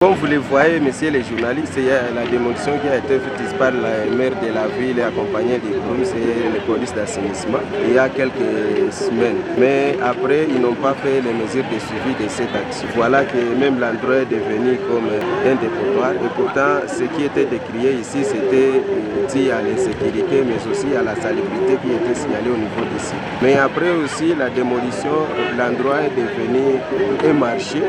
Comme vous le voyez, messieurs les journalistes, il y a la démolition qui a été faite par le maire de la ville accompagné des polices et les polices d'assainissement il y a quelques semaines. Mais après, ils n'ont pas fait les mesures de suivi de cette action. Voilà que même l'endroit est devenu comme un dépotoir. Et pourtant, ce qui était décrié ici, c'était dit à l'insécurité, mais aussi à la salubrité qui était signalée au niveau d'ici. Mais après aussi, la démolition, l'endroit est devenu un marché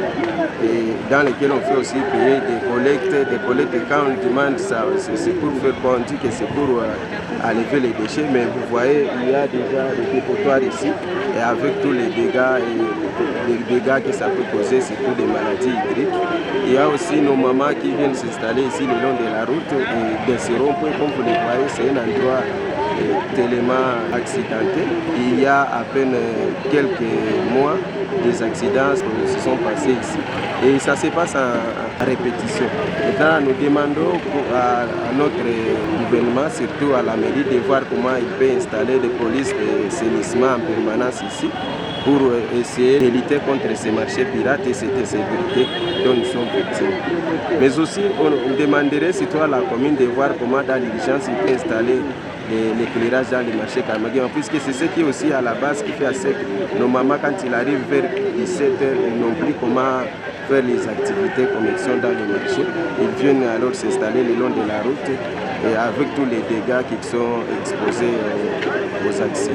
et dans lequel on fait aussi payer des collectes. Quand on demande ça, c'est pour faire quoi? On dit que c'est pour enlever les déchets, mais vous voyez, il y a déjà des dépotoirs ici, et avec tous les dégâts que ça peut causer, surtout des maladies hydriques. Il y a aussi nos mamans qui viennent s'installer ici le long de la route, et de ce rond-point, comme vous le voyez, c'est un endroit tellement accidenté. Il y a à peine quelques mois, des accidents se sont passés ici. Et ça se passe en répétition. Maintenant, nous demandons à notre gouvernement, surtout à la mairie, de voir comment il peut installer des polices d'assainissement en permanence ici pour essayer de lutter contre ces marchés pirates et cette insécurité dont nous sommes victimes. Mais aussi, on demanderait surtout à la commune de voir comment dans l'urgence il peut installer l'éclairage dans les marchés Karmaguéman, puisque c'est ce qui est aussi à la base qui fait à sec. Nos mamans, quand il arrive vers 17h, ils n'ont plus comment faire les activités connexion dans le marché. Ils viennent alors s'installer le long de la route et avec tous les dégâts qui sont exposés aux accidents.